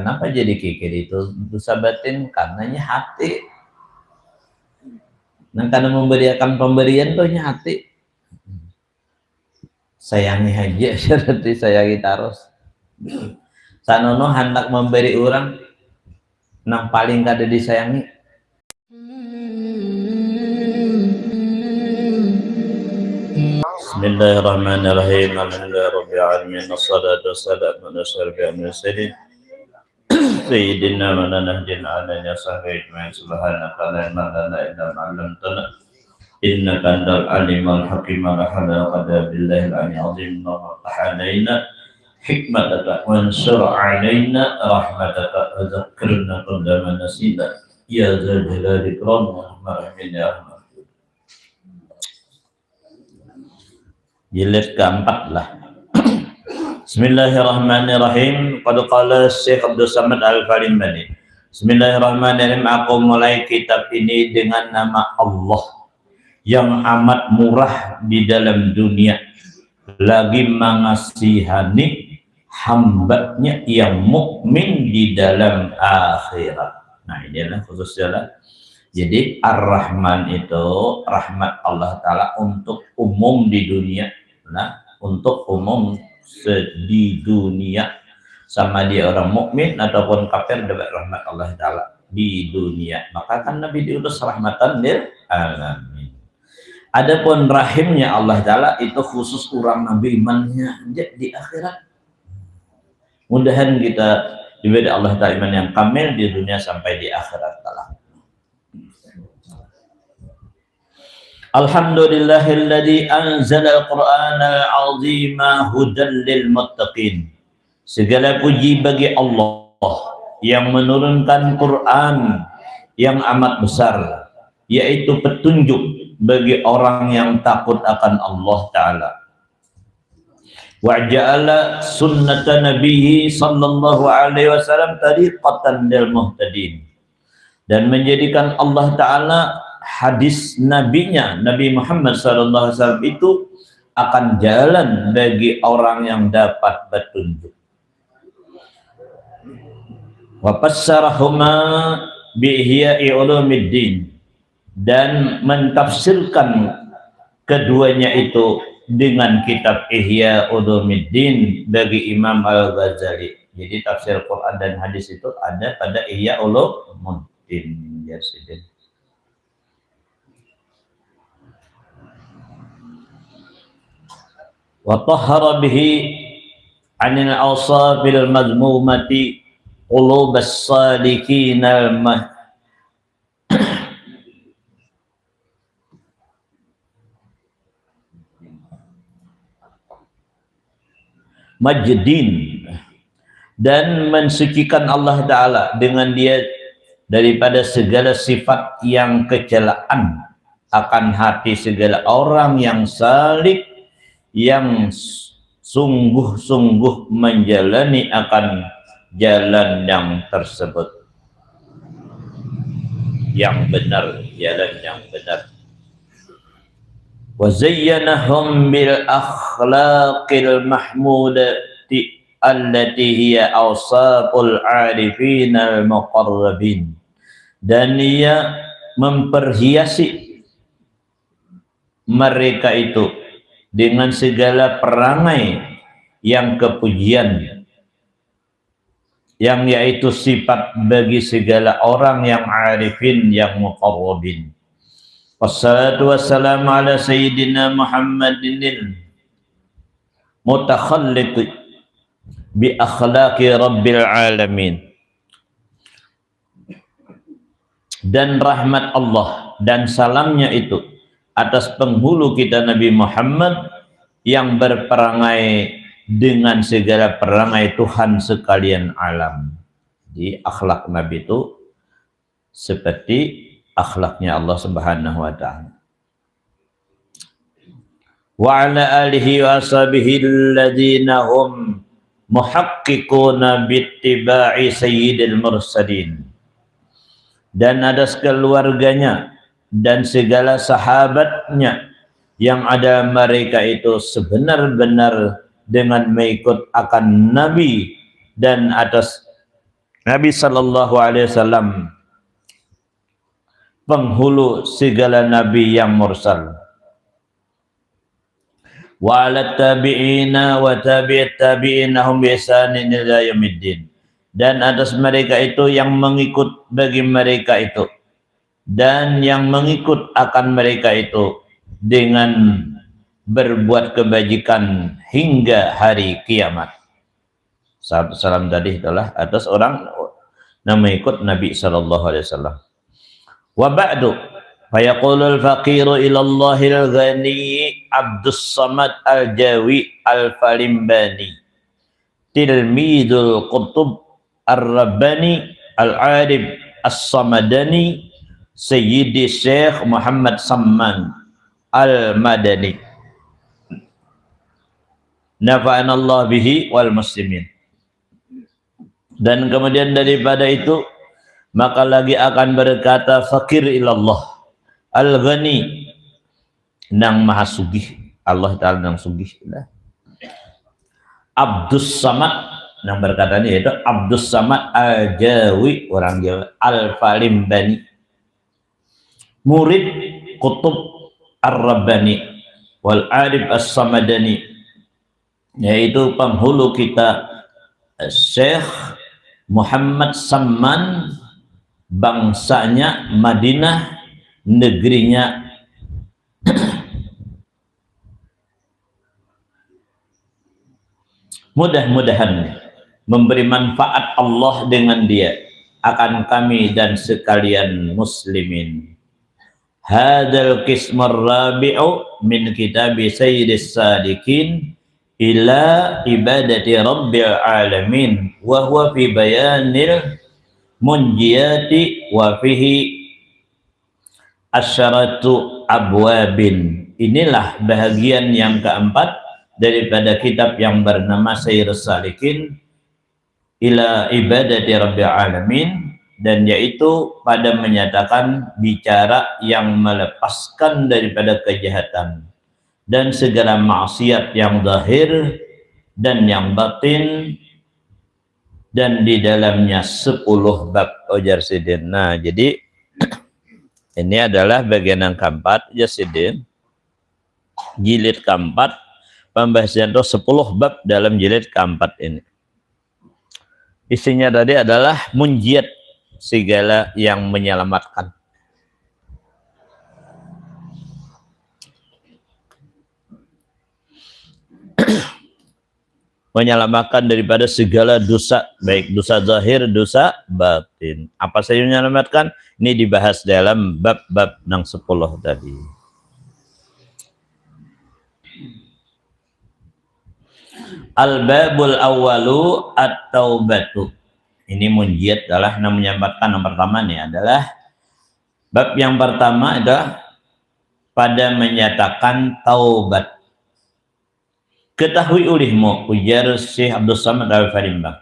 Kenapa jadi kikir itu? Dosa batin karenanya hati. Nah, karena memberikan pemberian tuh hati. Sayangi aja, seperti sayangi terus. Sanono hendak memberi orang, nang paling kada disayangi. Bismillahirrahmanirrahim. Alhamdulillahirabbil alamin. Wassalatu wassalamu ala asyrofil mursalin. Sayyidina wa nabiyyina alaihi wasallam. Subhanaka la ilma lana illa ma 'allamtana innaka antal alimul hakim. La hawla wa la quwwata illa billahil azim. Allahumma hikmataka wa ansur 'alaina rahmataka wa dzakkirna kullama nasina ya dzal jalali ikram marhamin ya rahman. Jilid keempat lah. Bismillahirrahmanirrahim. Qad qala Syekh Abdul Samad Al-Farimani. Bismillahirrahmanirrahim. Aku mulai kitab ini dengan nama Allah yang amat murah di dalam dunia, lagi mengasihani hambanya yang mukmin di dalam akhirat. Nah, inilah khususnya. Jadi Ar-Rahman itu rahmat Allah Ta'ala untuk umum di dunia. Nah, untuk umum di dunia, sama dia orang mukmin ataupun kafir dapat rahmat Allah Ta'ala di dunia. Maka kan Nabi diutus rahmatan lil alamin. Adapun rahimnya Allah Ta'ala itu khusus orang Nabi imannya di akhirat. Mudahan kita diberi Allah Ta'ala iman yang kamil di dunia sampai di akhirat Ta'ala. Alhamdulillahilladzi anzala al-Qur'ana al-'azima hudan lil muttaqin. Segala puji bagi Allah yang menurunkan Quran yang amat besar, yaitu petunjuk bagi orang yang takut akan Allah Ta'ala. Wa ja'ala sunnata nabiyhi sallallahu alaihi wasallam tariqatan lil muhtadin. Dan menjadikan Allah Ta'ala hadis nabinya Nabi Muhammad SAW itu akan jalan bagi orang yang dapat petunjuk. Wa fassarahuma bi ihya'i ulumiddin, dan mentafsirkan keduanya itu dengan kitab Ihya Ulumuddin bagi Imam Al-Ghazali. Jadi tafsir Quran dan hadis itu ada pada Ihya Ulumuddin ya Sidin. Wa tahhara bihi 'anil awsafil madmumati qulubas salikin majdin, dan mensucikan Allah Ta'ala dengan dia daripada segala sifat yang kecelaan akan hati segala orang yang salik, yang sungguh-sungguh menjalani akan jalan yang tersebut, yang benar, jalan yang benar. Wa zayyanahum bil akhlaqil mahmudati allati hiya awsaful arifin al muqarrabin, dan ia memperhiasi mereka itu dengan segala perangai yang kepujian, yang yaitu sifat bagi segala orang yang arifin, yang muqarrabin. Wassalatu wassalamu ala sayyidina Muhammadin mutakhalliq bi akhlaqi rabbil alamin. Dan rahmat Allah dan salamnya itu atas penghulu kita Nabi Muhammad yang berperangai dengan segala perangai Tuhan sekalian alam. Di akhlak Nabi itu seperti akhlaknya Allah Subhanahu wa Ta'ala. Wa ala alihi wa ashabihi alladhina hum muhaqqiquna bittiba'i sayyidil mursalin, dan atas keluarganya dan segala sahabatnya yang ada mereka itu sebenar-benar dengan mengikut akan Nabi, dan atas Nabi sallallahu alaihi wasallam penghulu segala nabi yang mursal. Wa 'ala tabi'ina wa tabi'it tabi'ina hum bi ihsanin ila yaumiddin. Dan atas mereka itu yang mengikut bagi mereka itu dan yang mengikut akan mereka itu dengan berbuat kebajikan hingga hari kiamat. Salam tadi adalah atas orang yang mengikut Nabi sallallahu alaihi wasallam. Wa ba'du fayaqulu al-faqiru ila Allahil ghani Abdus Samad al-Jawi al-Falimbani tilmidul Qutub ar-Rabbani al-Arif as-Samadani Sayyidi Syekh Muhammad Samman al-Madani nafa'ana Allah bihi wal muslimin. Dan kemudian daripada itu maka lagi akan berkata fakir ilallah al-ghani nang maha sugih, Allah Ta'ala nang sugih. Abdus Samad nang berkata ini yaitu Abdus Samad al-Jawi, orang Jawa, al-Falimbani, murid Qutub ar-Rabbani wal Arif as-Samadani, yaitu penghulu kita Syekh Muhammad Samman, bangsanya Madinah, negerinya mudah-mudahan memberi manfaat Allah dengan dia akan kami dan sekalian muslimin. Hadzal qismur rabi'u min kitabi sayyidis sadiqin ila ibadati rabbil alamin wa huwa fi bayanil munjiyati wa fihi asyaratu abwabin. Inilah bahagian yang keempat daripada kitab yang bernama Sayyidus Salikin ila ibadati rabbil alamin, dan yaitu pada menyatakan bicara yang melepaskan daripada kejahatan dan segala maksiat yang zahir dan yang batin, dan di dalamnya 10 bab. Ujar Sidin. Nah, jadi ini adalah bagian yang keempat ya Sidin, jilid keempat, pembahasan itu 10 bab dalam jilid keempat ini. Isinya tadi adalah munjiat, segala yang menyelamatkan. Menyelamatkan daripada segala dosa, baik dosa zahir, dosa batin. Apa saja menyelamatkan? Ini dibahas dalam bab-bab yang 10 tadi. Al-babul awwalu at-taubatu. Ini munjiat adalah menyelamatkan. Yang pertama nih adalah bab yang pertama adalah pada menyatakan taubat. Ketahui olehmu, ujar Syekh Abdul Samad al-Falimbang,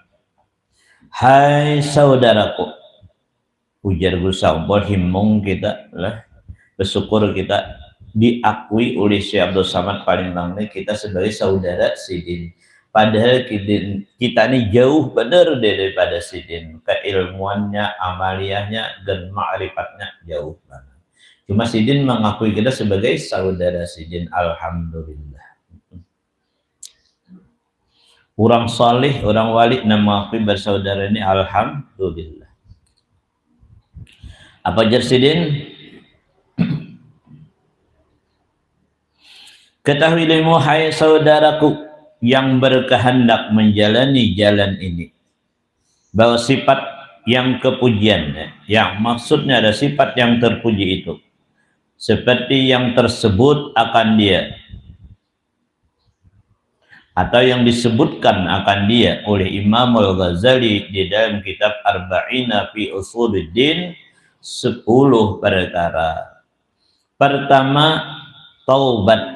hai saudaraku, ujar Gusampol himung kita lah, bersyukur kita diakui oleh Syekh Abdul Samad Falimbang ini kita sebagai saudara Sidin. Padahal kita ini jauh benar daripada Sidin, keilmuannya, amaliyahnya, dan ma'rifatnya jauh banget. Cuma Sidin mengakui kita sebagai saudara Sidin. Alhamdulillah. Orang salih, orang wali nama aku bersaudara ini, alhamdulillah. Apa jar Sidin? Ketahuilah hai saudaraku yang berkehendak menjalani jalan ini, bahwa sifat yang kepujian, yang maksudnya ada sifat yang terpuji itu, seperti yang tersebut akan dia, atau yang disebutkan akan dia oleh Imam Al-Ghazali di dalam kitab Arba'ina fi Usuluddin, 10 perkara. Pertama, taubat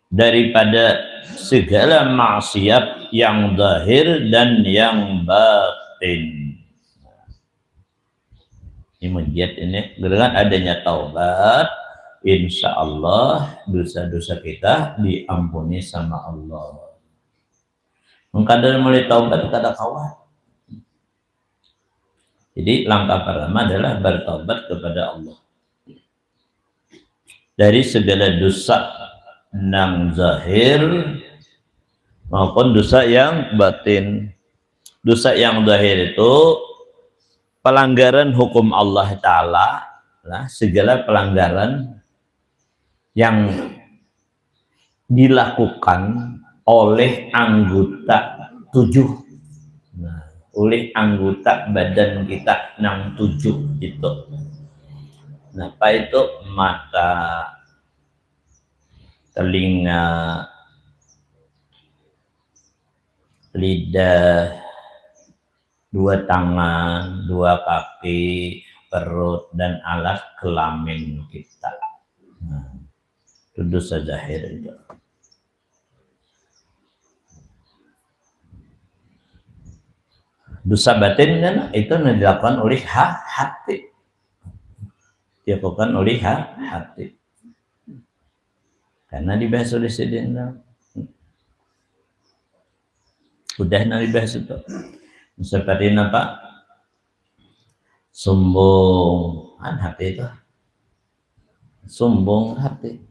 daripada segala maksiat yang zahir dan yang batin. Ini menjadi ini dengan adanya taubat, insya Allah dosa-dosa kita diampuni sama Allah. Mengkadar mulai taubat kada kawan. Jadi langkah pertama adalah bertobat kepada Allah dari segala dosa nang zahir maupun dosa yang batin. Dosa yang zahir itu pelanggaran hukum Allah Ta'ala, segala pelanggaran yang dilakukan oleh anggota 7. Oleh anggota badan kita 67 itu. Nah, apa itu? Mata, telinga, lidah, 2 tangan, 2 kaki, perut, dan alat kelamin kita. Nah, itu dosa zahir itu. Dosa batin kan itu dilakukan oleh hati. Dilakukan oleh hati. Karena dibahas oleh Sayyidina. Udah dibahas itu. Seperti apa? Sombong hati itu. Sombong hati.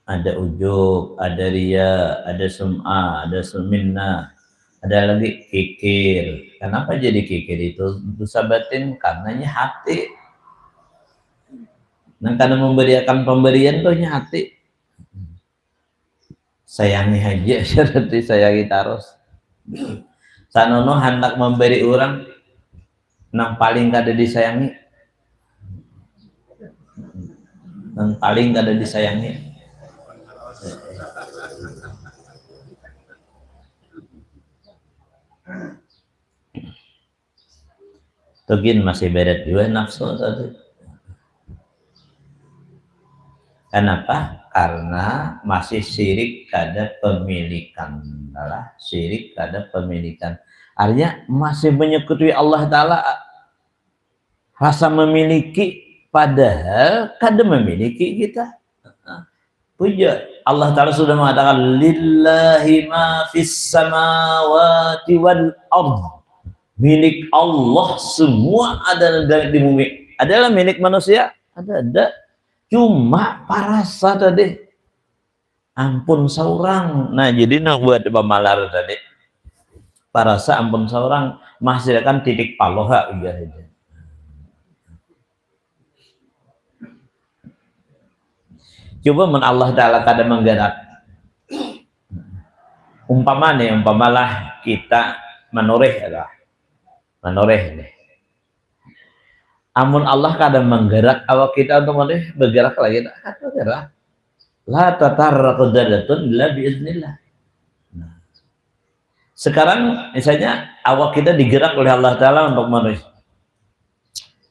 Ada ujub, ada riya, ada sum'ah, ada suminnah, ada lagi kikir. Kenapa jadi kikir itu? Dosa batin karenanya hati. Nah, karena memberikan pemberian tuh hati. Sayangi aja, seperti sayangi terus. Sanono hendak memberi orang, nang paling kada disayangi. Nang paling kada disayangi. Tugin masih beda juga nafsu tadi. Kenapa? Karena masih syirik kada pemilikan. Syirik kada pemilikan. Artinya masih menyekutuai Allah Ta'ala. Rasa memiliki padahal kada memiliki kita. Puja. Allah Ta'ala sudah mengatakan lillahi ma fis samawati wal ardh. Milik Allah semua ada di bumi. Adalah milik manusia? Ada. Cuma parasa tadi. Ampun seorang. Nah, jadi nak buat pemalar tadi. Parasa ampun seorang menghasilkan titik paloha gitu. Coba Allah Ta'ala kada menggerak. Umpamalah kita menoreh adalah. Menoreh nih. Amun Allah kadang menggerak awak kita untuk bergerak lagi, tak bergerak. La tatarraqu dadatun illa biiznillah. Nah. Sekarang misalnya awak kita digerak oleh Allah Ta'ala untuk menoreh.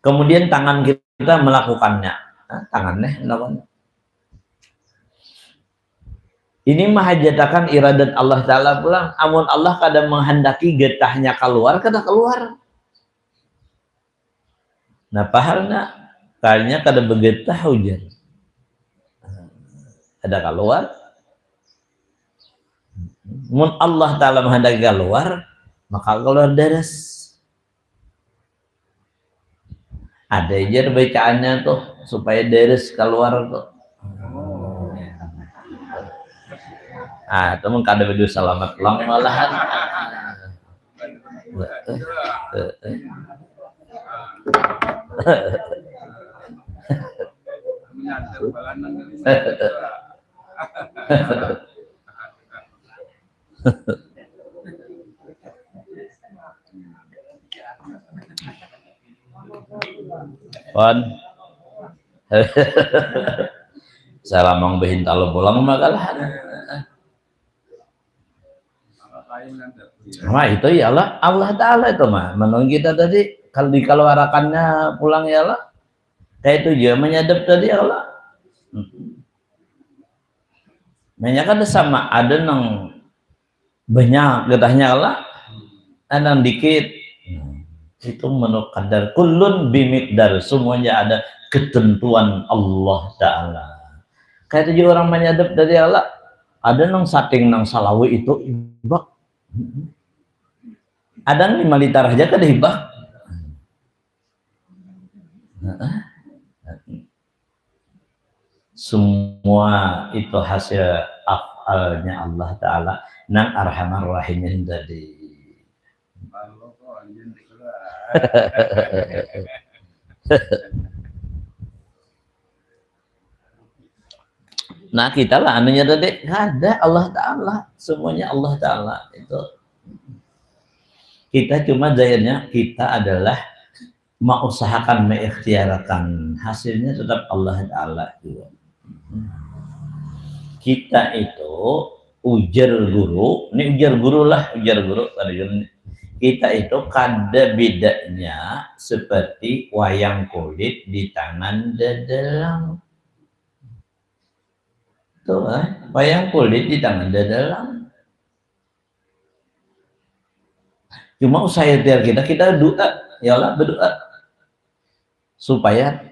Kemudian tangan kita melakukannya. Tangannya melakukannya. Ini menghajatakan iradat Allah Ta'ala pulang. Amun Allah kadang menghendaki getahnya keluar, kada keluar. Nah, pahalnya kayaknya kada begetah hujan. Kada keluar. Mun Allah Ta'ala menghendaki keluar, maka keluar deres. Ada aja bacaannya tuh supaya deres keluar tuh. Teman kada bedu selamat lang malahan. Wan. Salamang behin talo pulang makalah. Nah itu ya Allah Ta'ala itu mah menung kita tadi kalau dikeluarkannya pulang ya Allah kayak itu juga menyadap tadi ya Allah. Banyak kan sama ada nang banyak getahnya Allah ada nang dikit itu menurut kadar kulun bimikdar semuanya ada ketentuan Allah Ta'ala. Kayak itu juga orang menyadap tadi Allah ada nang sating nang salawi itu ibak Adang 5 liter aja kan hibah. Semua itu hasil afalnya Allah Ta'ala nang arhamar rahimin tadi. Nah kita lah anunya tadi ada Allah Ta'ala, semuanya Allah Ta'ala itu. Kita cuma zahirnya kita adalah mengusahakan, mengikhtiarkan, hasilnya tetap Allah Ta'ala juga. Kita itu ujar guru, ini ujar guru lah, ujar guru kita itu kada bedanya seperti wayang kulit di tangan dadalang. Tuh, wayang kulit di tangan dadalang. Cuma usaha ikhtiar kita doa, ya Allah berdoa supaya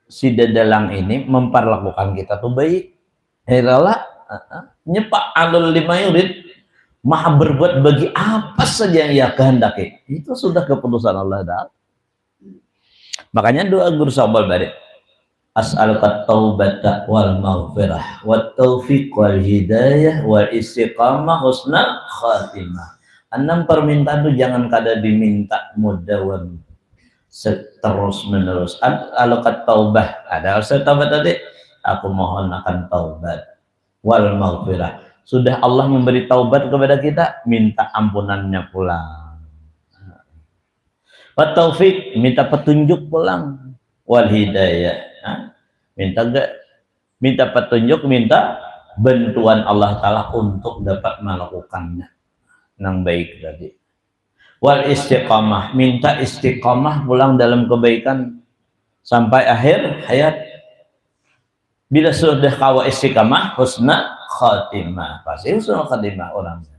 si dadalang ini memperlakukan kita tuh baik. Ya Allah, nyepak alul lima yurid, maha berbuat bagi apa saja yang ia kehendaki. Itu sudah keputusan Allah Ta'ala. Makanya doa guru sabal bari, as'aluka taubata wal maghfirah wat taufiq wal hidayah wal istiqamah husnal khatimah. 6 permintaan itu jangan kada diminta mudawam terus menerus. As'aluka taubah, ada asal taubat tadi, aku mohon akan taubat wal maghfirah. Sudah Allah memberi taubat kepada kita, minta ampunannya pulang. Wat taufik, minta petunjuk pulang. Wal hidayah, minta petunjuk, minta bantuan Allah Ta'ala untuk dapat melakukannya yang baik tadi. Wal istiqamah, minta istiqamah pulang dalam kebaikan sampai akhir hayat. Bila sudah kawa istiqamah, husna khatimah, pasti husnul khatimah orangnya.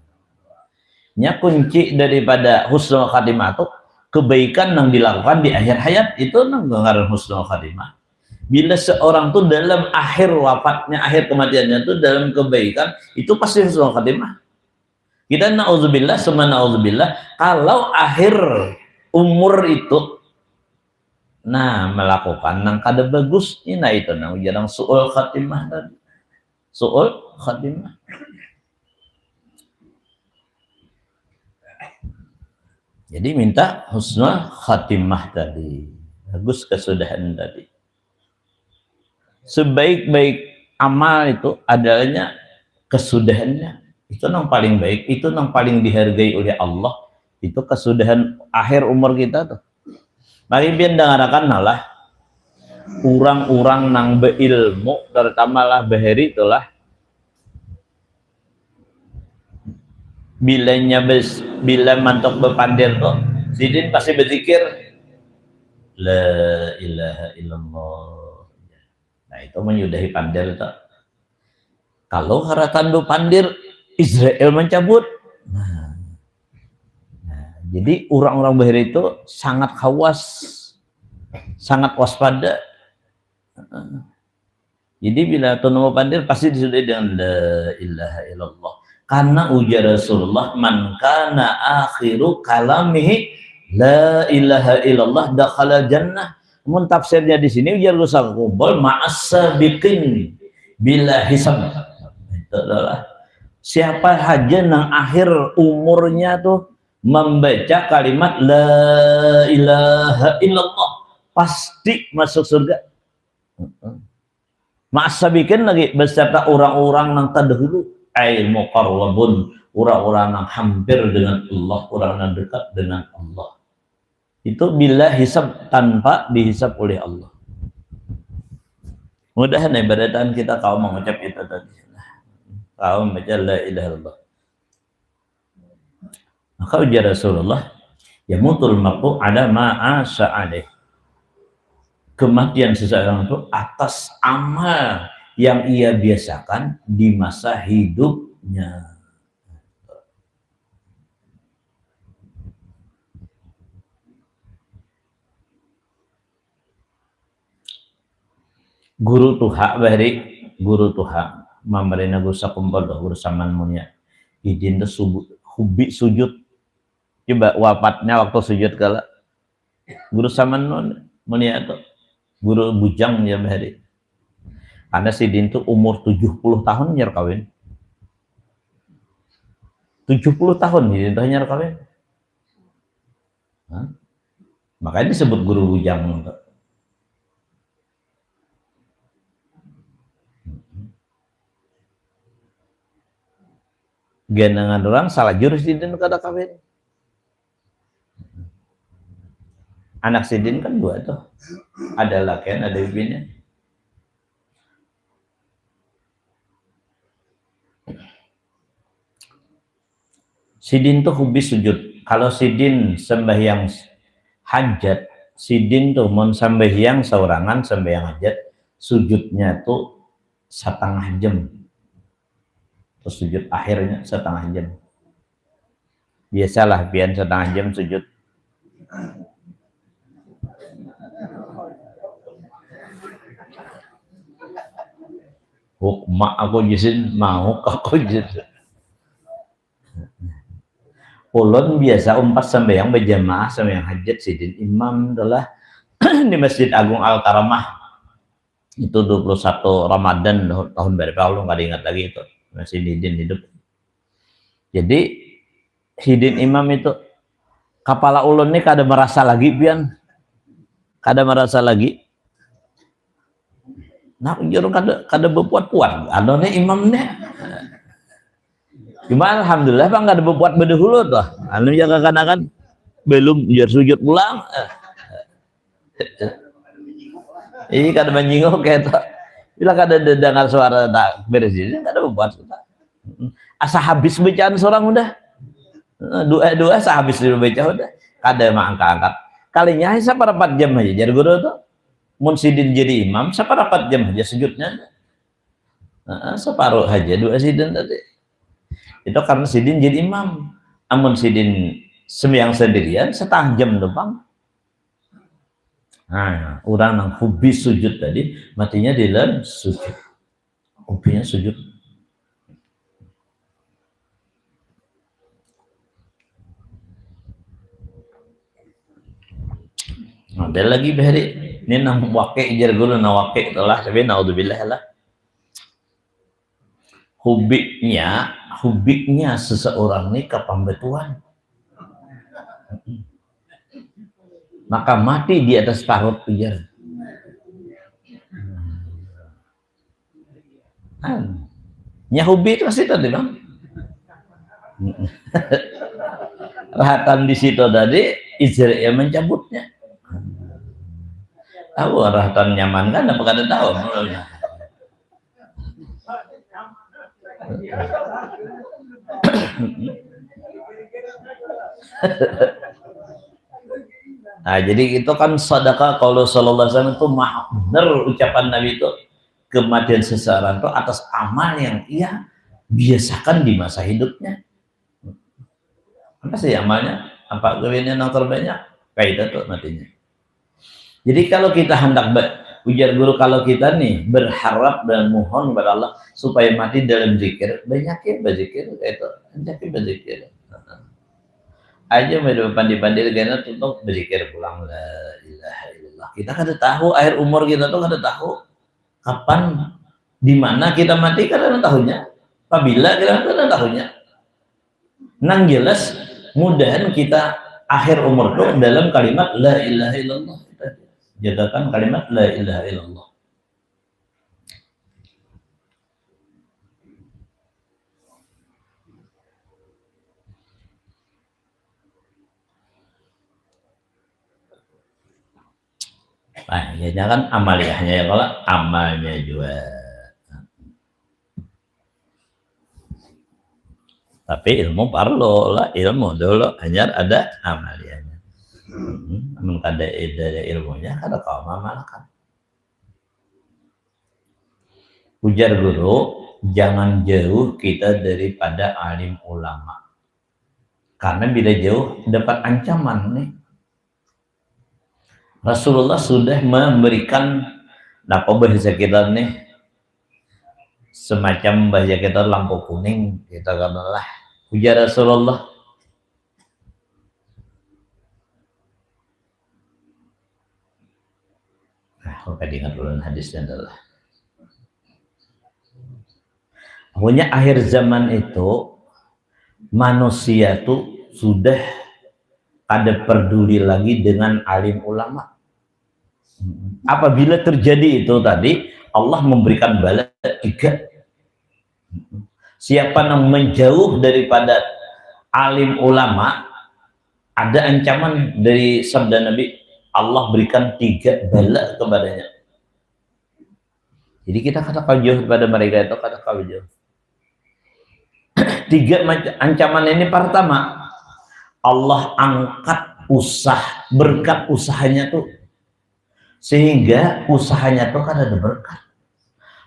Kunci daripada husnul khatimah itu kebaikan yang dilakukan di akhir hayat, itu nang ngaran husnul khatimah. Bila seorang tuh dalam akhir wafatnya, akhir kematiannya tuh dalam kebaikan, itu pasti husnul khatimah. Kita na'udzubillah, semua na'udzubillah, kalau akhir umur itu melakukan nang kada bagus, nah itu nang jarang su'ul khatimah tadi. Su'ul khatimah. Jadi minta husnul khatimah tadi, bagus kesudahan tadi. Sebaik-baik amal itu adanya kesudahannya. Itu yang paling baik, itu yang paling dihargai oleh Allah. Itu kesudahan akhir umur kita tuh. Mari biar dengarkan lah orang-orang nang beilmu, terutama lah bahari itulah bila mantok bepandir tuh sidin pasti berzikir la ilaha illallah. Nah itu menyudahi pandir tuh. Kalau haratan bepandir Israel mencabut. Jadi orang-orang bahari itu sangat khawas, sangat waspada. Jadi bila tuh pandir pasti disudahi dengan la ilaha illallah. Karena ujar Rasulullah, man kana akhiru kalamihi la ilaha illallah dakhala jannah. Namun tafsirnya di sini ujar Rasul kubul ma'as-sabiqin bila hisab. Itu adalah siapa saja yang akhir umurnya tuh membaca kalimat la ilaha illallah pasti masuk surga. Ma'as-sabiqin lagi beserta orang-orang yang terdahulu. Muqarrabun, orang-orang yang hampir dengan Allah, orang yang dekat dengan Allah. Itu bila hisab, tanpa dihisab oleh Allah. Mudah-mudahan ibadatan kita kau mengucap itu tadi. Kau membaca la ilaha illallah. Maka ujar Rasulullah, yamutul mar'u ala ma'asha alaih. Kematian seseorang itu atas amal yang ia biasakan di masa hidupnya. Guru tuha bahari, guru tuha memerintah guru sakumpul guru saman munya. Idin tuh hubi sujud. Coba wafatnya waktu sujud kala guru saman non mulia tuh guru bujang ya hari. Karena Sidin tuh umur 70 tahun nyar kawin. 70 tahun Sidin tuh nyar kawin. Hah? Makanya disebut guru bujang. Genangan orang salah jurus Sidin kada kawin. Anak Sidin kan dua tuh. Ada lakian, ada ibunya. Sidin tuh hobi sujud. Kalau Sidin sembahyang hajat, Sidin tuh mau sembahyang saurangan sembahyang hajat, sujudnya tuh setengah jam. Terus sujud akhirnya setengah jam. Biasalah pian setengah jam sujud. Mak aku jisin mau aku jisin. Ulun biasa umpat sembahyang berjamaah sembahyang hajat Sidin imam adalah di Masjid Agung Al Karamah itu 21 Ramadan tahun berapa ulun nggak ingat lagi itu masih Sidin hidup. Jadi Sidin imam itu kepala ulun nih kada merasa lagi pian kada merasa lagi. Nah, jurung kada berpuat-puat. Adone imamnya. Cuma alhamdulillah Bang kada berpuat bedahulu tuh. Anu ya kadang-kadang belum jar sujud pulang. Ini kada menyinggung kayak tuh. Bila kada dengar suara tak beres ini kada berpuat. Asa habis bacaan seorang udah. Dua sehabis dibaca udah. Kada mah angkat-angkat. Kalinya saparapat jam aja jar guru tuh. Mun Sidin jadi imam saparapat jam aja sujudnya. Separuh aja dua Sidin tadi. Itu karena Sidin jadi imam. Amun Sidin sembahyang sendirian setengah jam doang. Nah, orang yang hobi sujud tadi matinya di dalam sujud. Hobinya sujud. Ada lagi bahari ini nang wakil jar guru nang wakil itulah tapi naudzubillah lah. Hubiknya seseorang ini ke pembetulan. Maka mati di atas parut ujar. Nyahubi itu pasti tadi bang. Rahatan di situ tadi Israel mencabutnya. Tahu rahatan nyaman kan? Apa kada tahu? Nah, jadi itu kan sedekah kalau sallallahu alaihi wasallam itu benar ucapan Nabi itu kematian seseorang itu atas amal yang ia biasakan di masa hidupnya. Apa sih amalnya? Apa gawinnya yang terbanyak? Kayak itu tuh matinya. Jadi kalau kita hendak ujar guru kalau kita nih berharap dan mohon kepada Allah supaya mati dalam zikir, banyakin berzikir itu, banyakin berzikir. Aja depan dibanding dengan untuk berzikir pulang la ilaha illallah. Kita kada tahu akhir umur kita tuh kada tahu kapan di mana kita mati kada tahunya. Apabila kita kada tahunya. Nang jelas mudahan kita akhir umur tuh dalam kalimat la ilaha illallah. Jagakan kalimat la ilaha illallah. Nah, ya jangan amaliyahnya ya kalau amalnya juga. Tapi ilmu perlu lah, ilmu dulu hanya ada amaliyahnya. Namun kada ada ilmunya kada kau amalkan. Ujar guru, jangan jauh kita daripada alim ulama. Karena bila jauh dapat ancaman nih. Rasulullah sudah memberikan apa bahasa kita nih semacam bahasa kita lampu kuning kita katakanlah Ujar Rasulullah, ingat ulun hadisnya adalah pokoknya akhir zaman itu manusia tuh sudah ada peduli lagi dengan alim ulama. Apabila terjadi itu tadi, Allah memberikan bala 3. Siapa yang menjauh daripada alim ulama, ada ancaman dari sabda Nabi, Allah berikan 3 bala kepadanya. Jadi kita kata kau jauh kepada mereka itu, kata kau jauh. 3 ancaman ini. Pertama, Allah angkat berkat usahanya tuh, sehingga usahanya tuh kan ada berkat.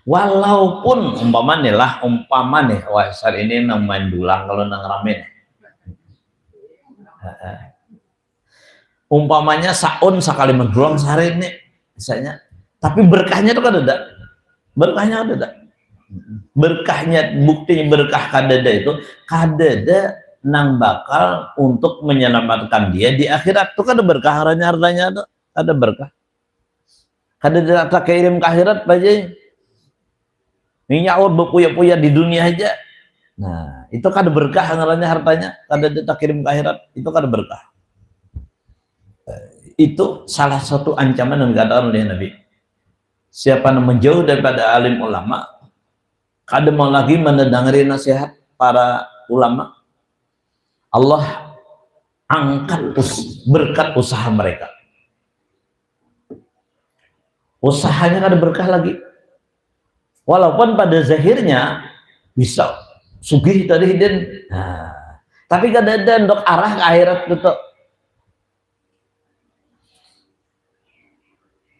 Walaupun umpama nih, wah saat ini nang main dulang kalau nang ramen. Umpamanya saun sekali mendulang sehari ini misalnya, tapi berkahnya tuh kan ada. Berkahnya ada. Berkahnya, buktinya berkah kadada itu, kadada nang bakal untuk menyelamatkan dia di akhirat tuh kan ada berkah, hartanya ada berkah. Kadada tak kirim ke akhirat aja. Nyawa berpuya-puya di dunia aja. Nah, itu kan ada berkah hartanya, kadada tak kirim ke akhirat, itu kan ada berkah. Itu salah satu ancaman yang dikatakan oleh Nabi. Siapa yang menjauh daripada alim ulama, kada mau lagi mendengar nasihat para ulama, Allah angkat berkat usaha mereka. Usahanya kada berkah lagi. Walaupun pada zahirnya bisa sugih tadi dan tapi kada ada untuk arah ke akhirat itu.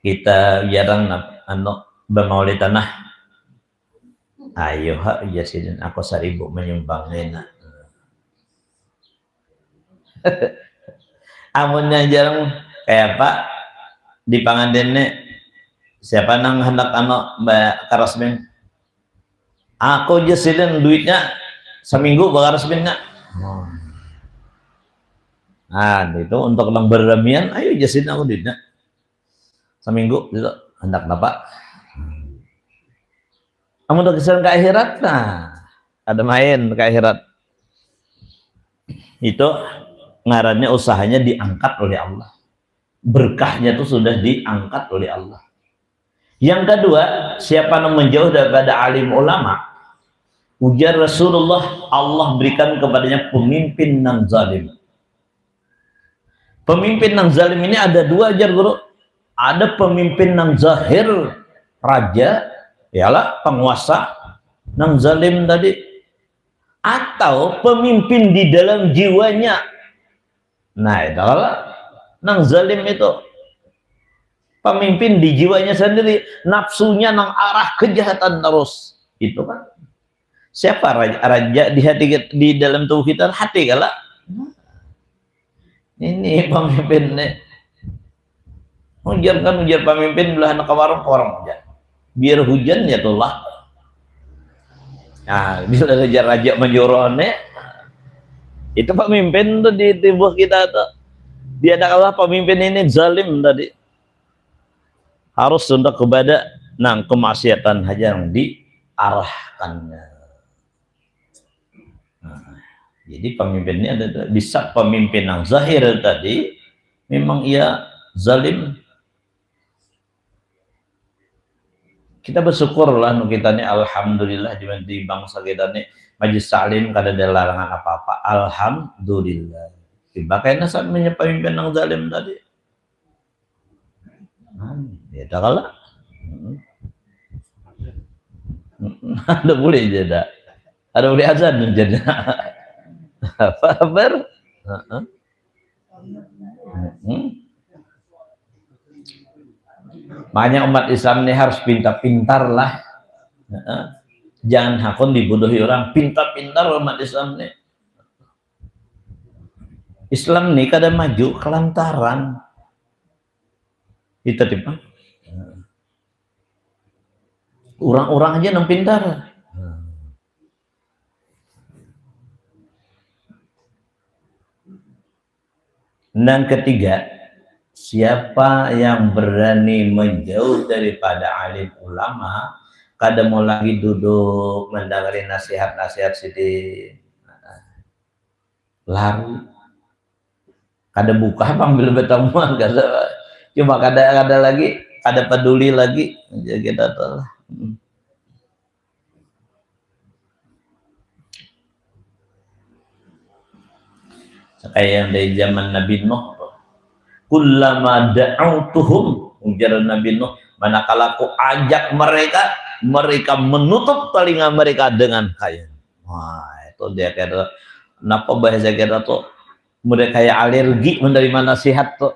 Kita jarang bermaulid tanah. Ayo ya sidin aku 1000 menyumbangnya. Amunnya jarang kayak Pak di pangandene, siapa nang hendak Mbak Karasmin, aku jasidin duitnya seminggu bakal Karasminnya. Itu untuk nang berremian, ayo jasidin aku duitnya seminggu itu hendak apa? Kamu udah kesan ke akhirat, ada main ke akhirat. Itu ngarannya usahanya diangkat oleh Allah. Berkahnya itu sudah diangkat oleh Allah. Yang kedua, siapa yang menjauh daripada alim ulama, ujar Rasulullah, Allah berikan kepadanya pemimpin nang zalim. Pemimpin nang zalim ini ada 2 ajar guru. Ada pemimpin nang zahir, raja, ialah penguasa nang zalim tadi, atau pemimpin di dalam jiwanya. Nah, itu nang zalim itu pemimpin di jiwanya sendiri, nafsunya nang arah kejahatan terus. Itu kan siapa raja di hati, di dalam tubuh kita, hati kala. Ini pemimpinnya. Ujar pemimpin belah anak warung hujan. Biar hujan ya tulah. Nah, bila raja menjorone, itu pemimpin tuh di tubuh kita tuh. Dia ada kalah pemimpin ini zalim tadi. Harus untuk kepada kemaksiatan aja yang diarahkannya. Jadi pemimpin ini ada, bisa pemimpin yang zahir tadi memang ia zalim. Kita bersyukurlah kita ini, alhamdulillah di bangsa kita ini majlis salim kada ada larangan apa-apa, alhamdulillah. Makanya saat pemimpin yang zalim tadi, ya dah kalah. Ada boleh jadi, ada boleh azan jadi. Apa kabar? Makanya umat Islam ini harus pintar-pintar lah. Jangan hakun dibodohi orang, pintar-pintar umat Islam ini. Islam ini kadang maju kelantaran itu tipe orang-orang aja yang pintar. Dan ketiga, siapa yang berani menjauh daripada alim ulama, kada mau lagi duduk mendengarin nasihat-nasihat sidin, lari, kada buka panggil pertemuan, kada, cuma kada lagi, kada peduli lagi, ya kita telah. Kayak yang dari zaman Nabi Nuh, kullama da'autuhum, ujar Nabi Nuh, manakala aku ajak mereka, mereka menutup telinga mereka dengan kain. Wah, itu dia kata, kenapa bahasa kita tuh mereka kayak alergi menerima nasihat tuh.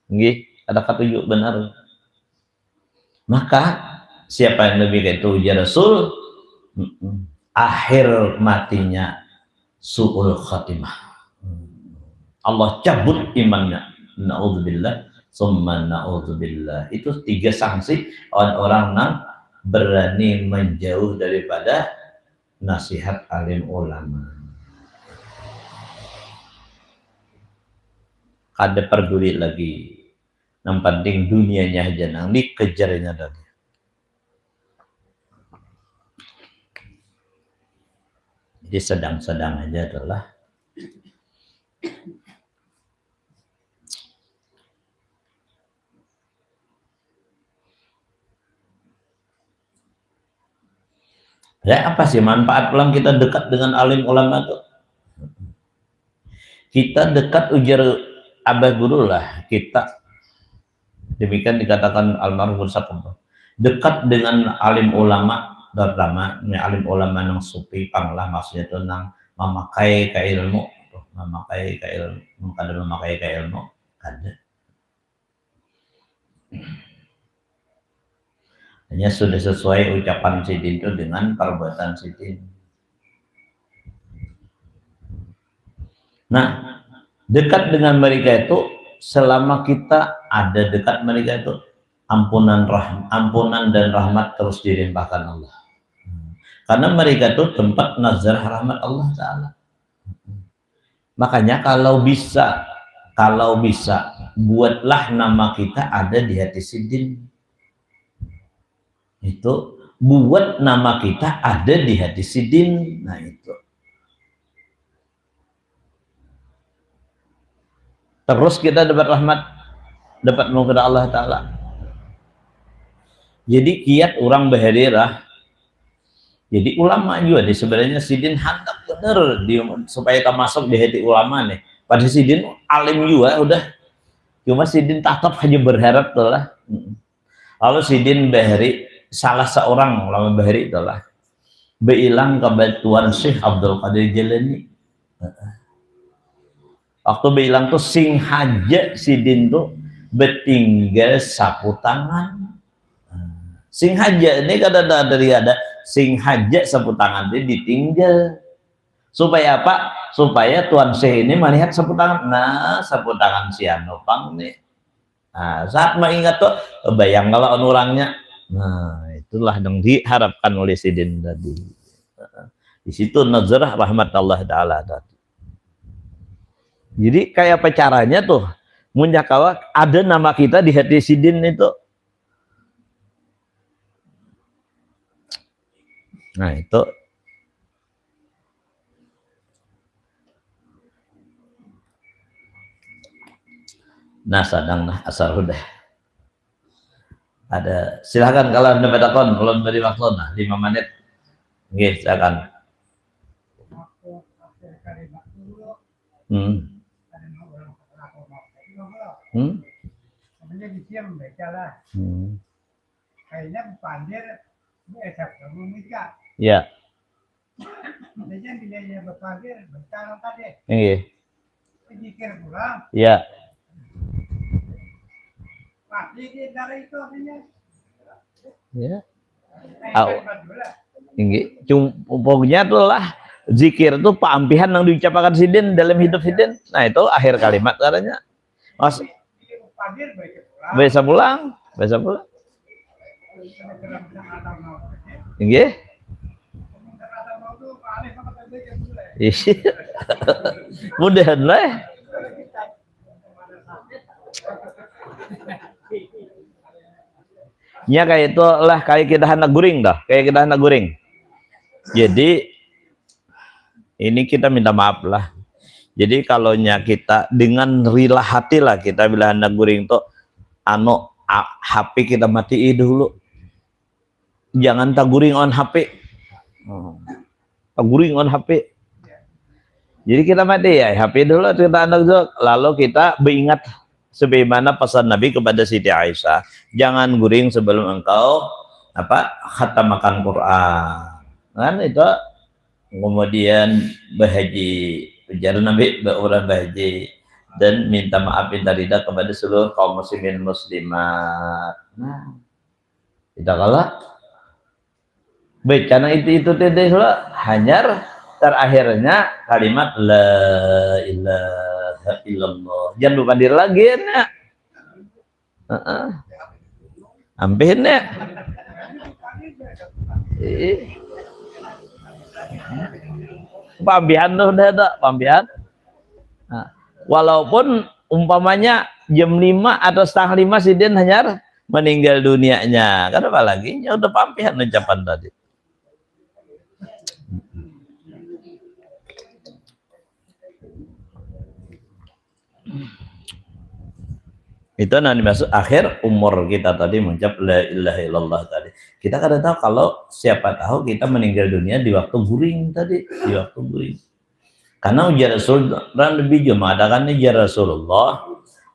Nggih, ada ketujuh benar. Maka siapa yang lebih kayak itu ujar Rasul, akhir matinya su'ul khatimah. Allah cabut imannya. Na'udzubillah, summa na'udzubillah. Itu 3 sanksi orang-orang yang berani menjauh daripada nasihat alim ulama. Kada peduli lagi. Yang penting dunianya aja nang dikejarnya tadi. Jadi sedang-sedang aja adalah ya, apa sih manfaat pulang kita dekat dengan alim ulama itu? Kita dekat, ujar Abah Guru lah, kita demikian dikatakan almarhum Sakum, dekat dengan alim ulama, terutama alim ulama yang sufi panglah, maksudnya itu nang memakai ke ilmu, memakai ke ilmu, kada memakai ke ilmu, kada. Hanya sudah sesuai ucapan sidin itu dengan perbuatan sidin. Nah, dekat dengan mereka itu selama kita ada dekat mereka itu ampunan dan rahmat terus dilimpahkan Allah. Karena mereka itu tempat nazar rahmat Allah Ta'ala. Makanya kalau bisa buatlah nama kita ada di hati sidin. Itu buat nama kita ada di hati sidin. Nah itu. Terus kita dapat rahmat, dapat mengucapkan Allah Ta'ala. Jadi kiat orang berhadiah. Jadi ulama juga nih sebenarnya sidin handak bener supaya kita masuk di hati ulama nih. Pada sidin alim juga udah. Cuma sidin tetap hanya berharap itulah. Lalu sidin bahari salah seorang ulama bahari itulah. Beilang kebetulan Syekh Abdul Qadir Jilani. Waktu bilang tuh sing haja sidin tuh betinggal sapu tangan. Sing haja ini kada dari ada sing haja sapu tangan dia ditinggal. Supaya apa? Supaya Tuan Syekh ini melihat sapu tangan. Nah, sapu tangan si Anopang nih. Nah, saat mengingat tuh bayang kalau orangnya. Nah, itulah yang diharapkan oleh sidin tadi. Di situ nazarah rahmat Allah Ta'ala tadi. Jadi kayak apa caranya tuh munyakawa ada nama kita di hati sidin itu. Nah itu. Nah sadang nah asal udah. Ada silakan kalau anda takon belum dari waktu nah 5 menit. Oke silakan. Sebenarnya dia membaca lah. Kayaknya pandir ini esap kamu nikah. Ya. Dia bilangnya berpandir bertarung tadi. Iya. Dikir pulang. Ya. Pasti dia dari itu artinya. Ya. Tinggi. Pokoknya itulah zikir itu paampihan yang diucapkan sidin dalam hidup sidin. Nah itu akhir kalimat katanya. Mas. Bisa pulang. Nggih. Mudahan lah. Ya kayak itu lah, kayak kita hendak guring dah, kayak kita hendak guring. Jadi ini kita minta maaf lah. Jadi kalau kita dengan rela hati lah kita bila hendak guring tuh HP kita matiin dulu. Jangan tak guring on HP. Tak guring on HP. Jadi kita mati ya HP dulu kita hendak lalu kita beringat sebagaimana pesan Nabi kepada Siti Aisyah, jangan guring sebelum engkau khatamakan Quran. Kan itu kemudian berhaji, ujar Nabi berulang berhaji dan minta maaf minta ridha kepada seluruh kaum muslimin muslimat. Nah, kita kalah. Baik, karena itu tidak hanyar terakhirnya kalimat la ilaha illallah. Jangan lupa diri lagi ya. Ambil ya. Pambihan tuh udah ada pambihan. Nah, walaupun umpamanya jam 5 atau setengah 5 si Din hanya meninggal dunianya. Kan apa lagi? Ya udah pambihan ucapan tadi. Itu nanti masuk akhir umur kita tadi mengucap la ilaha illallah tadi. Kita kadang tahu kalau siapa tahu kita meninggal dunia di waktu guring tadi, di waktu guring. Karena ujar Rasulullah lebih mengatakan ujar Rasulullah,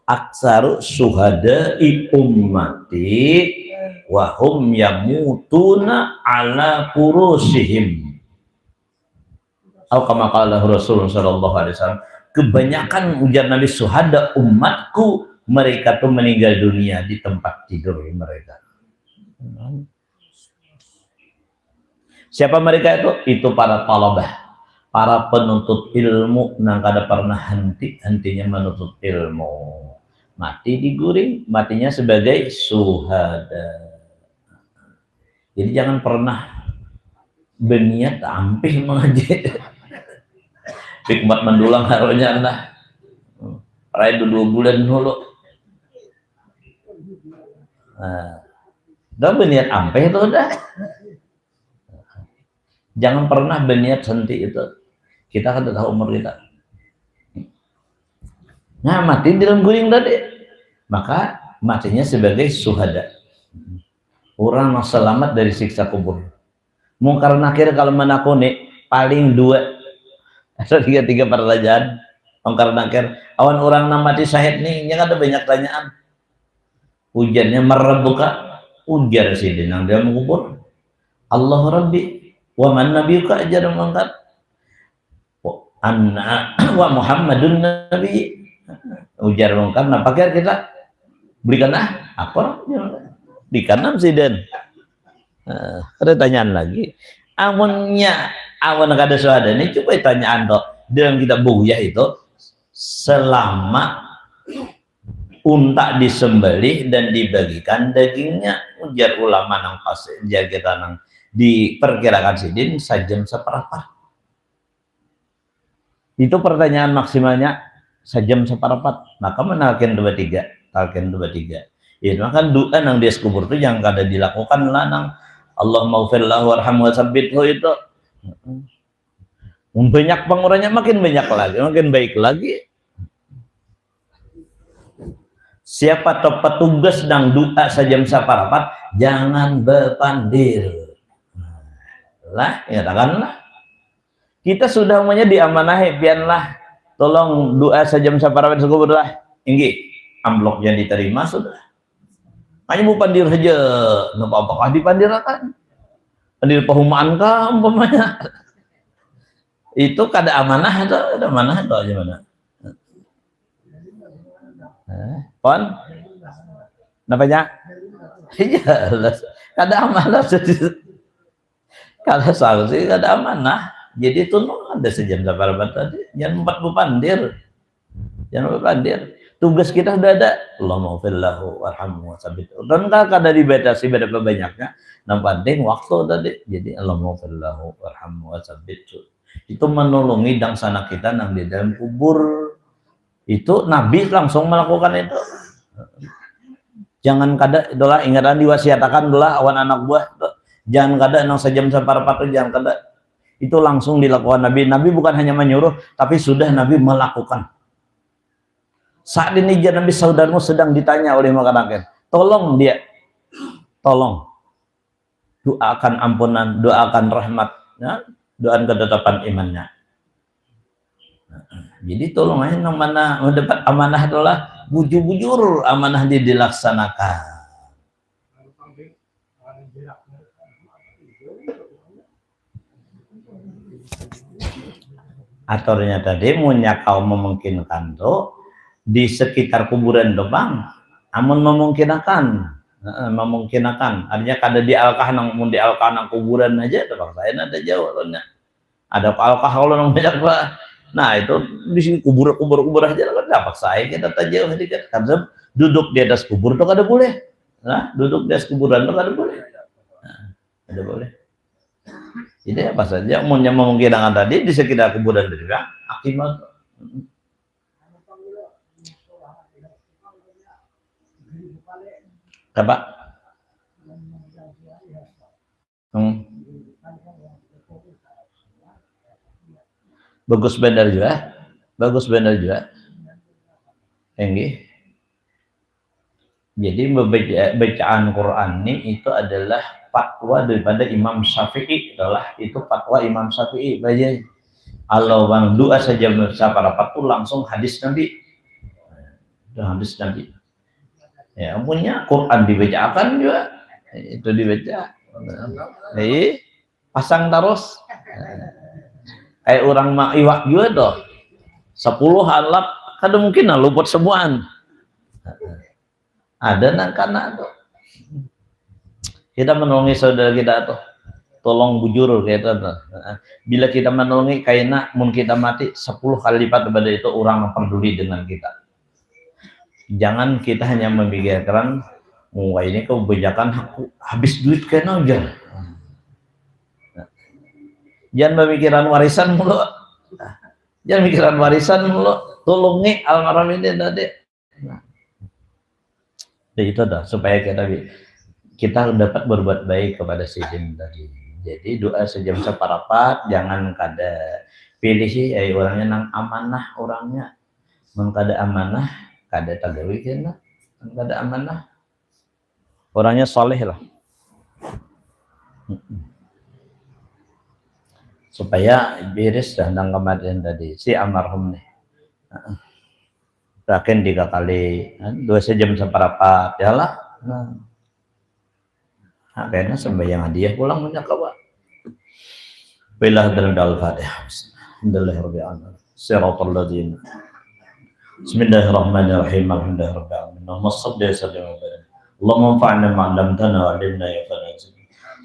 aksaru syuhada'i ummati wa hum yamutuna ala furusihim. Atau kama qala Rasulullah sallallahu alaihi wasallam, kebanyakan ujar Nabi syuhada umatku mereka tuh meninggal dunia di tempat tidur mereka. Siapa mereka itu? Itu para talabah, para penuntut ilmu yang kada pernah hentinya menuntut ilmu. Mati diguring, matinya sebagai syuhada. Jadi jangan pernah berniat ampih mengaji. Hikmat mendulang harunya anda. Rai 2 bulan dulu. Udah berniat ampe itu udah. Jangan pernah berniat senti itu. Kita kan tahu umur kita. Nah mati di dalam guring tadi, maka matinya sebagai syuhada. Orang yang selamat dari siksa kubur. Mungkar nakir kalau menakuni paling 2 atau 3 pertanyaan. Mungkar nakir. Awan orang yang mati syahid nih, yang ada banyak tanyaan. Ujarnya marabbuka, ujar si dinang dia mengubur Allah Rabbi wa man nabiyuka ajar mengangkat anna wa Muhammadun Nabi, ujar mengangkat. Nah pakai kita berikan apa berikan si den. Ada tanyaan lagi amunnya awan kada suada ini coba tanyaan toh dalam kitab Bughyah itu, selama unta disembelih dan dibagikan dagingnya, ujar ulama nang pasti kita nang diperkirakan sidin sajam seperempat. Itu pertanyaan maksimalnya sajam seperempat. Maka menalkin 23, talkin 23. Ya maka doa nang di kubur itu yang kada dilakukan lah nang Allahumma ghfirlahu warhamhu wasabbithu itu. Banyak pengurannya makin banyak lagi, makin baik lagi. Siapa top petugas dan doa sajam saparapat jangan berpandir lah, ya katakanlah kita sudah punya diamanahi pianlah tolong doa sajam saparapat sekubur lah inggi amplopnya diterima sudah hanya mau pandir saja apakah dipandirakan pandir pehumaan kah umpamanya itu kada amanah atau ada amanah atau gimana? Pon, namanya? Iya, kada amanah. Kada sanksi, kada amanah. Jadi itu ada sejam sabarbat tadi. Jangan pandir, jangan pandir. Tugas kita sudah ada. Allahumma ghfirlahu warhamhu wasabbithu. Dan kada dibatasi pada banyaknya. Yang penting waktu tadi. Jadi Allahumma ghfirlahu warhamhu wasabbithu. Itu menolongi dangsana kita yang di dalam kubur. Itu Nabi langsung melakukan itu. Jangan kada itulah ingatan diwasiatakan itulah awan anak buah. Jangan kada nang sejam seperempat itu jangan kada. Itu langsung dilakukan Nabi. Nabi bukan hanya menyuruh, tapi sudah Nabi melakukan. Saat ini Nabi saudaramu sedang ditanya oleh masyarakat, tolong dia, tolong doakan ampunan, doakan rahmat, ya? Doakan ketetapan imannya. Jadi tolong aja yang mana mendapat amanah adalah bujur-bujur amanah dia dilaksanakan. Aturnya tadi munya kau memungkinkan tuh di sekitar kuburan doang, amun memungkinkan, artinya kada di alkah nang mun di alkah nang kuburan aja tuh saya ada jawabnya. Ada alkah kalau nang banyak pak. Nah itu di sini kubur aja kan dapat saya kita tak jauh sedikit karena duduk di atas kubur itu kada boleh. Nah, duduk di atas kuburan itu kada boleh. Nah, kada boleh. Jadi apa saja yang memungkinkan tadi di sekitar kuburan itu kan akibat. Apa? Bagus benar juga. Enggih. Jadi bacaan Quran ini itu adalah fatwa daripada Imam Syafi'i, itu fatwa Imam Syafi'i. Baca Allah bang doa saja para patu langsung hadis Nabi. Hadis Nabi. Ya, punya Quran dibacakan juga. Itu dibaca. Pasang terus. Kayak orang iwak juga tuh 10 alat kada mungkin luput semuaan ada nang kana tuh kita menolongi saudara kita tuh tolong bujur kita tuh bila kita menolongi kayaknya mun kita mati 10 kali lipat daripada itu orang peduli dengan kita. Jangan kita hanya memikirkan wah ini kebijakan aku habis duit kena aja. Jangan pemikiran warisan mulu. Jangan pikiran warisan mulu. Tolongi almarhum ini tadi. Jadi itu dah supaya kita dapat berbuat baik kepada si jin tadi. Jadi doa sejam separapat, jangan kada pilih sih orangnya nang amanah orangnya. Mun kada amanah, kada tagawi kena. Kada amanah. Orangnya soleh lah. Supaya beres dah nang kematian tadi si almarhum nih. Raken 3 kali, 2 jam seperempat ya lah. Nah, akhirnya sembahyang hadiah pulang punya kawan. Billah dal Fatihah. Alhamdulillahirabbil alamin. Siratal ladzina. Bismillahirrahmanirrahim. Alhamdulillahirabbil alamin. Allahumma shalli wa sallim wa barik. Allahumma anfa'na ma 'allamtana wa 'allimna ya fadil.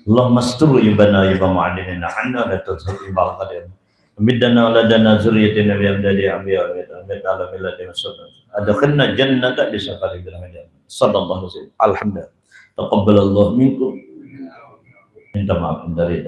Allahumma astur ibana ya mu'allimina 'anna la tuzhib barakatih. Midana ladana zurriyatina bi amdadi ambiya wa ta'ala billahi masyaallah. Adkhilna jannata bi safari bil hajat. Sallallahu alaihi wasallam. Alhamdulillah. Taqabbalallahu minkum. Minta maaf dari